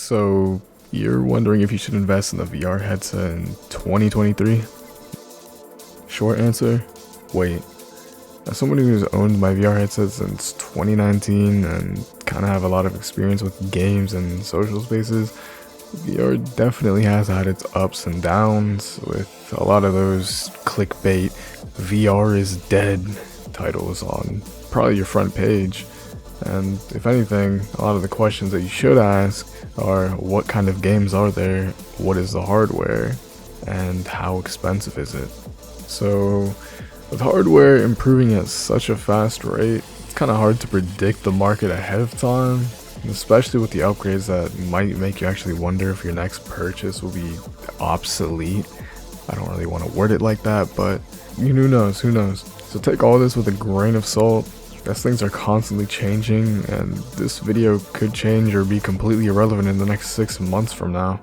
So, you're wondering if you should invest in a VR headset in 2023? Short answer, wait. As someone who's owned my VR headset since 2019 and kind of have a lot of experience with games and social spaces, VR definitely has had its ups and downs, with a lot of those clickbait VR is dead titles on probably your front page. And if anything, a lot of the questions that you should ask are what kind of games are there, what is the hardware, and how expensive is it? So with hardware improving at such a fast rate, it's kind of hard to predict the market ahead of time, especially with the upgrades that might make you actually wonder if your next purchase will be obsolete. I don't really want to word it like that, but who knows, who knows. So take all this with a grain of salt, as things are constantly changing, and this video could change or be completely irrelevant in the next 6 months from now.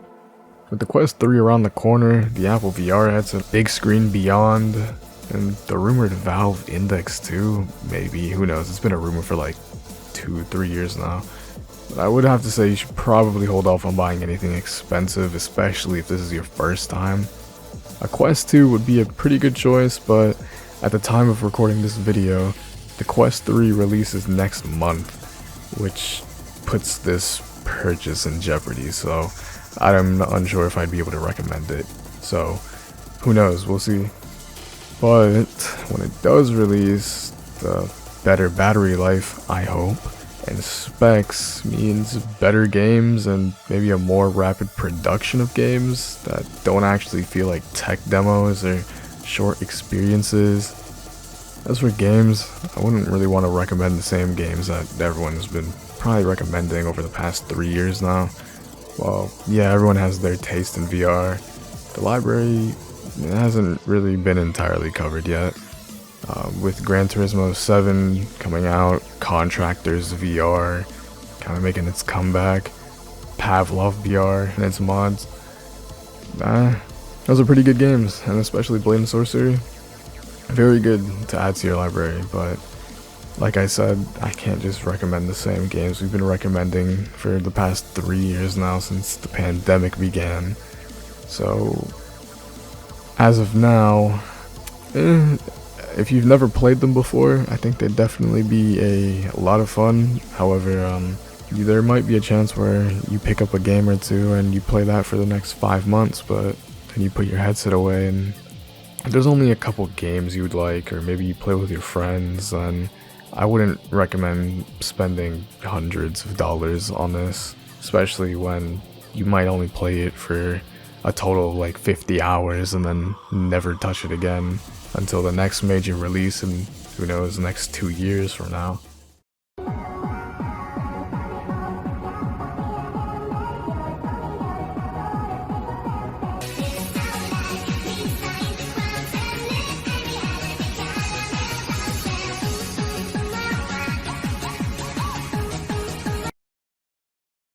With the Quest 3 around the corner, the Apple VR headset, big screen beyond, and the rumored Valve Index 2, maybe, who knows, it's been a rumor for like 2-3 years now. But I would have to say you should probably hold off on buying anything expensive, especially if this is your first time. A Quest 2 would be a pretty good choice, but at the time of recording this video, the Quest 3 releases next month, which puts this purchase in jeopardy, so I'm unsure if I'd be able to recommend it. So, who knows, we'll see. But when it does release, the better battery life, I hope, and specs means better games and maybe a more rapid production of games that don't actually feel like tech demos or short experiences. As for games, I wouldn't really want to recommend the same games that everyone's been probably recommending over the past 3 years now. Well, yeah, everyone has their taste in VR. The library hasn't really been entirely covered yet. With Gran Turismo 7 coming out, Contractors VR kind of making its comeback, Pavlov VR and its mods. Those are pretty good games, and especially Blade and Sorcery. Very good to add to your library, but like I said, I can't just recommend the same games we've been recommending for the past 3 years now since the pandemic began. So, as of now, if you've never played them before, I think they'd definitely be a lot of fun. However, there might be a chance where you pick up a game or two and you play that for the next 5 months, but then you put your headset away and there's only a couple games you would like, or maybe you play with your friends, and I wouldn't recommend spending hundreds of dollars on this, especially when you might only play it for a total of like 50 hours and then never touch it again until the next major release in, who knows, the next 2 years from now.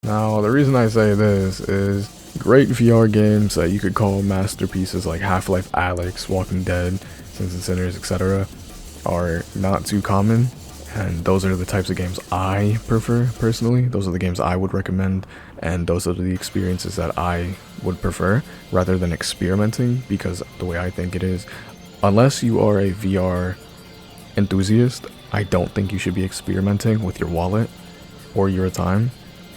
Now, the reason I say this is great VR games that you could call masterpieces like Half-Life Alyx, Walking Dead, Sins and Sinners, etc. are not too common, and those are the types of games I prefer personally. Those are the games I would recommend, and those are the experiences that I would prefer rather than experimenting, because the way I think it is, unless you are a VR enthusiast, I don't think you should be experimenting with your wallet or your time,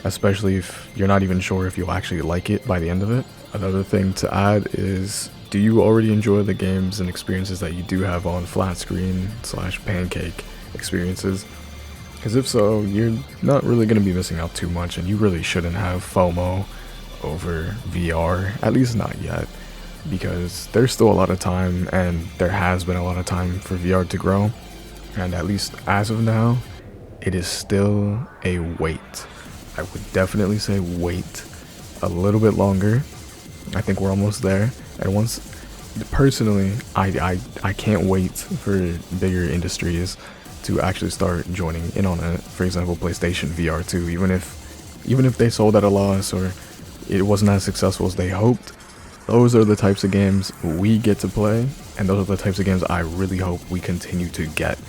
especially if you're not even sure if you'll actually like it by the end of it. Another thing to add is, do you already enjoy the games and experiences that you do have on flat screen / pancake experiences? Because if so, you're not really going to be missing out too much, and you really shouldn't have FOMO over VR, at least not yet, because there's still a lot of time, and there has been a lot of time for VR to grow, and at least as of now, it is still a wait. I would definitely say wait a little bit longer. I think we're almost there. And once, personally, I can't wait for bigger industries to actually start joining in on it. For example, PlayStation VR 2. Even if they sold at a loss or it wasn't as successful as they hoped, those are the types of games we get to play, and those are the types of games I really hope we continue to get.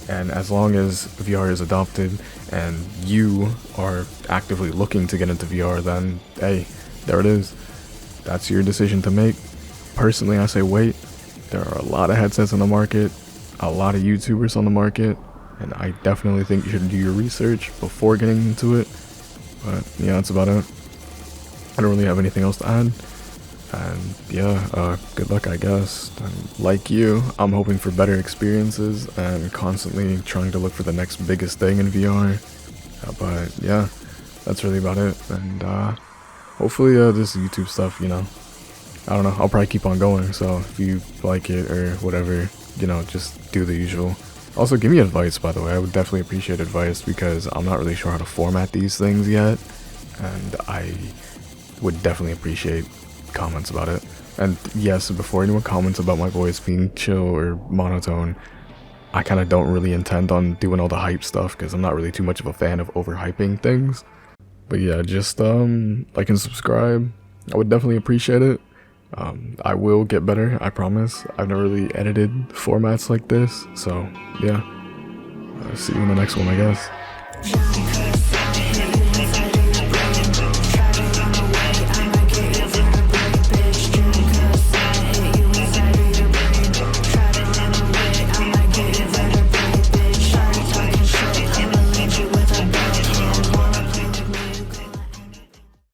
And as long as VR is adopted and you are actively looking to get into VR, then hey, there it is. That's your decision to make. Personally, I say wait. There are a lot of headsets on the market, a lot of YouTubers on the market, and I definitely think you should do your research before getting into it. But yeah, that's about it. I don't really have anything else to add. And yeah, good luck, I guess. And like you, I'm hoping for better experiences and constantly trying to look for the next biggest thing in VR. But yeah, that's really about it. And hopefully this YouTube stuff, I don't know, I'll probably keep on going. So if you like it or whatever, just do the usual. Also, give me advice, by the way. I would definitely appreciate advice because I'm not really sure how to format these things yet. And I would definitely appreciate comments about it. And yes, before anyone comments about my voice being chill or monotone, I kind of don't really intend on doing all the hype stuff because I'm not really too much of a fan of overhyping things. But yeah, just like and subscribe. I would definitely appreciate it. I will get better, I promise. I've never really edited formats like this, so yeah. See you in the next one, I guess.